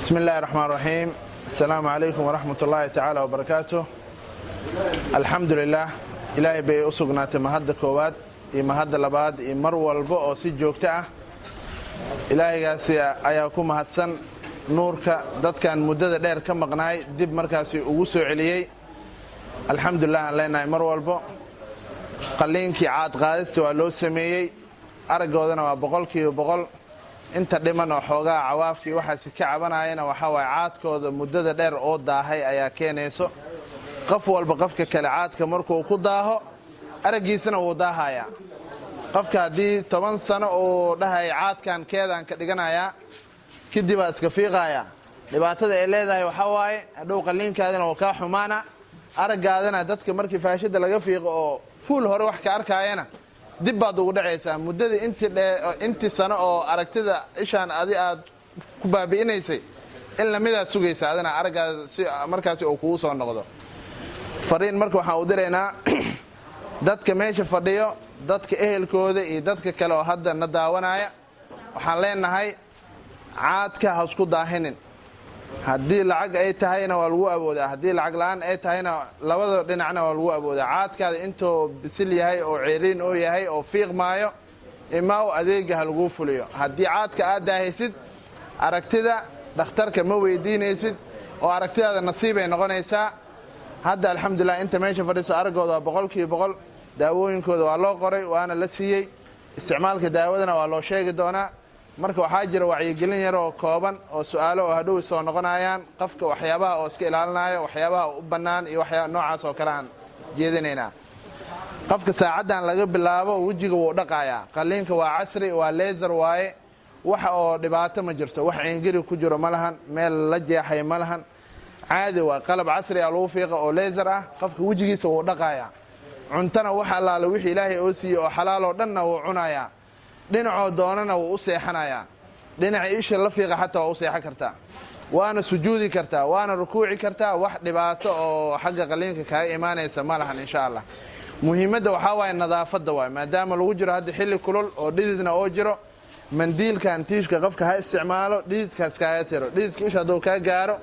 بسم الله الرحمن الرحيم. السلام عليكم ورحمة الله تعالى وبركاته. الحمد لله إلهي بي أسقناتي مهد كواد مهد لباد مر والبو أو سي جوكتا إلهي قاسي أياكم مهدسن نورك داد كان مدد دير كم مقناي دب مركاسي ووسو عليي الحمد لله لنا مر والبو قلينكي عاد قادست ولو سميي أرقودنا وبقولكي وبقول inta dhiman oo xoogaa cawaafkii waxa si ka cabanayna waxa way caadkooda muddada dheer oo daahay ayaa keenayso qof walba qofka kale caadka markuu ku daaho aragiisana uu daahaya qofka hadii 10 sano oo dhahay caadkan keedan ka dhiganaya kadib iska fiiqaya dhibaatada ay leedahay waxa way hadhow qaliinkaadina oo ka xumaana aragaadana dadka markii faashida laga fiiqo oo fuul hore wax ka arkayana dib baad ugu dhacaysaa muddada intii sano oo aragtida ishaan aad ku baabi'inaysay in lamida sugaysa adana aragga si markaas oo kugu soo noqdo fariin marka waxaan u direynaa dadka meesha fadhiyo dadka ehelkooda iyo dadka kale oo hadda na daawanaya waxaan leenahay caadka ha isku daahinin haddii lacag ay tahayna waa lagu awoodaa haddii lacag la'aan ay tahayna labada dhinacna waa lagu awoodaa caadkaada intuu bisil yahay oo ceeriin oo yahay oo fiiqmaayo imaa adeega ha lagu fuliyo haddii caadka aad daahaysid aragtida dhakhtarka ma weydiinaysid oo aragtidaada nasiib ay noqonaysaa hadda alxamdulilah inta meesha fadhiso araggooda waa 100% daawooyinkooda waa loo qoray waana la siiyey isticmaalka daawadana waa loo sheegi doonaa marka waxaa jira wacyigelin yar oo kooban oo su'aalo oo hadhow soo noqonayaan qofka waxyaabaha oo iska ilaalinayo waxyaabaha u bannaan iyo waxyaabo noocaas oo kale aan jeedinaynaa qofka saacadan laga bilaabo wajiga wuu dhaqayaa qaliinka waa casri waa laser waaye waxa oo dhibaato ma jirto wax ingiri ku jiro ma lahan meel la jeexay ma lahan caadi waa qalab casri ah lagu fiiqo oo laser ah qofka wajigiisa wuu dhaqayaa cuntana waxa allaale wixii ilaahay oo siiyay oo xalaal oo dhanna wuu cunayaa dhinacoo doonana wuu u seexanayaa dhinaca isha la fiiqa xataa waa u seexan kartaa waana sujuudi kartaa waana rukuuci kartaa wax dhibaato oo xagga qaliinka kaaga imaanaysa ma lahan insha allah muhiimadda waxaa waaye nadaafadda waaye maadaama lagu jiro hadda xilli kulul oo dhididna oo jiro mandiilkan tiishka qofka ha isticmaalo dhididkaas kaaga tiro dhididka isha hadduu kaa gaaro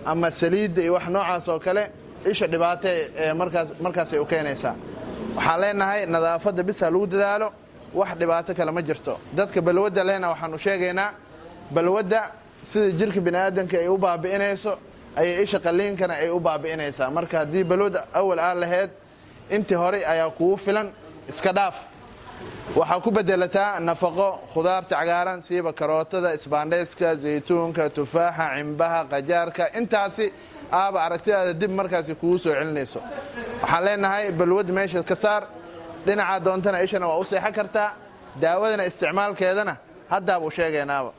ama saliidda iyo wax noocaas oo kale isha dhibaato markaasay u keenaysaa waxaan leenahay nadaafadda bis ha lagu dadaalo wax dhibaato kale ma jirto dadka balwadda lehna waxaan u sheegaynaa balwadda sida jirka bini'aadanka ay u baabi'inayso ayay isha qaliinkana ay u baabi'inaysaa marka haddii balwadda awal aan lahayd intii hore ayaa kugu filan iska dhaaf waxaa ku bedelataa nafaqo khudaarta cagaaran siiba karootada isbaandhayska zaytuunka tufaaxa cimbaha qajaarka intaasi aaba aragtidaada dib markaasi kugu soo celinayso waxaan leenahay balwadda meesha ka saar dhinaca doontana ishana waa u seexan kartaa daawadana isticmaalkeedana haddaaba u sheegaynaaba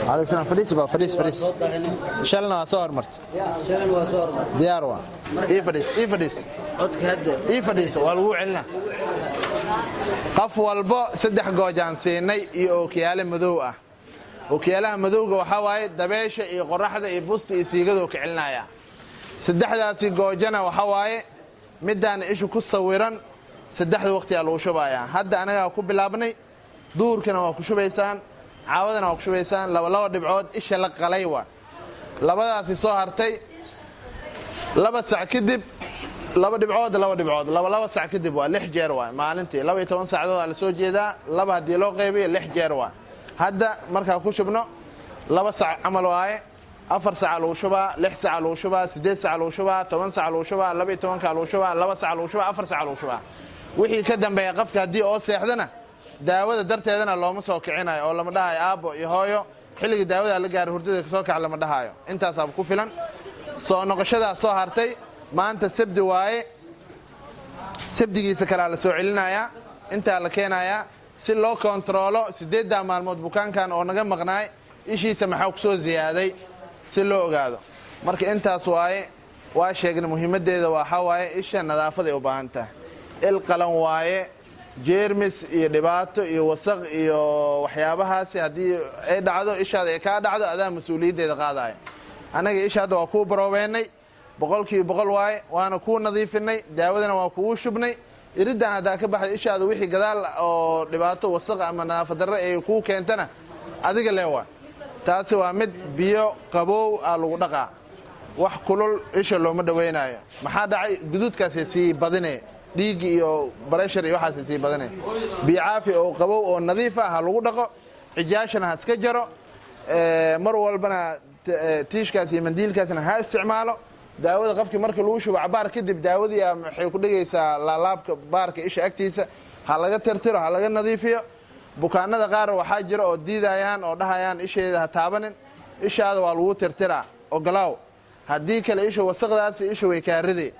عليك سلام فريس بقى فريس شلنا صور مرت ديار وا فريس فريس والو علنا qof walba 3 goojaan siinay iyo ookiyaale madow ah ookiyaalaha madowga waxa waaye dabeesha iyo qoraxda iyo busta iyo siigada oo ka celinaya saddexdaasi goojana waxa waaye midaan ishu ku sawiran saddexda waqti ayaa loo shubayaa hadda anaga ku bilaabnay duurkana waa ku shubaysaan caawadana waa ku shubaysaan laba dhibcood isha la qalay waa labadaasi soo hartay 2 saac kadib laba saac kadib waa 6 jeer waa maalintii 12 saacadood la soo jeedaa laba hadii loo qaybiyo 6 jeer waa hadda marka ku shubno 2 saac amal waaye 4 saac loo shubaa 6 saac loo shubaa 8 saac loo shubaa 10 saac loo shubaa 12 saac loo shubaa 2 saac loo shubaa 4 saac loo shubaa wixii ka dambeeya qofka hadii oo seexdana daawada darteedana looma soo kicinayo oo lama dhahayo aabo iyo hooyo xilliga daawada la gaar hurdada ka soo kac lama dhahayo intaas aad ku filan soo noqoshada soo hartay maanta sabdi waaye sabdigiisa kala la soo celinaya inta la keenaya si loo kontrolo 8 maalmood bukaankan oo naga maqnaay ishiisa maxaa ku soo ziyaaday si loo ogaado marka intaas waaye waa sheegna muhiimadeeda waxa waaye isha nadaafada u baahan tahay il qalan waaye jeermis iyo dhibaato iyo wasaq iyo waxyaabahaasi hadii ay dhacdo ishaada ay ka dhacdo adaa mas'uuliyadeeda qaadaya anaga ishaada waa ku baroobeynay boqolkiiba boqol waaye waana kuu nadiifinay daawadana waa kugu shubnay iriddan haddaa ka baxday ishaada wixii gadaal oo dhibaato wasaq ama nadaafad darro ay kuu keentana adiga lee waa taasi waa mid biyo qabow aa lagu dhaqaa wax kulul isha looma dhawaynayo maxaa dhacay guduudkaasay sii badinee dhiig iyo bareshar iyo waxaasay sii badinee biyo caafi oo qabow oo nadiif ah ha lagu dhaqo cijaashana ha iska jaro mar walbana tiishkaas iyo mandiilkaasna ha isticmaalo daawada qofkii markii lagu shubo cabaar kadib daawadii waxay ku dhigaysaa laalaabka baarka isha agtiisa ha laga tirtiro ha laga nadiifiyo bukaanada qaar waxaa jira oo diidayaan oo dhahayaan isheeda ha taabanin ishaada waa lagu tirtiraa ogolaaw haddii kale isha wasaqdaasi isha way kaaridee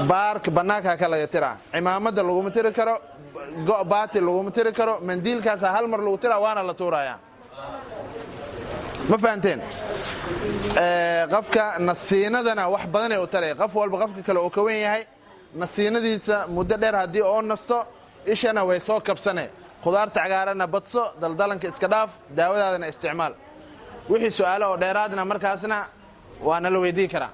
baarka bannaanka ka laga tiraa cimaamada laguma tiri karo baati laguma tiri karo mandiilkaasa hal mar lagu tiraa waana la tuurayaa ma fahanteen qofka nasiinadana wax badanay u taraya qof walba qofka kale oo ka weyn yahay nasiinadiisa muddo dheer haddii oo nasto ishana way soo kabsane khudaarta cagaaranna badso daldalanka iska dhaaf daawadaadana isticmaal wixii su'aalo oo dheeraadna markaasna waa nala weydiin karaa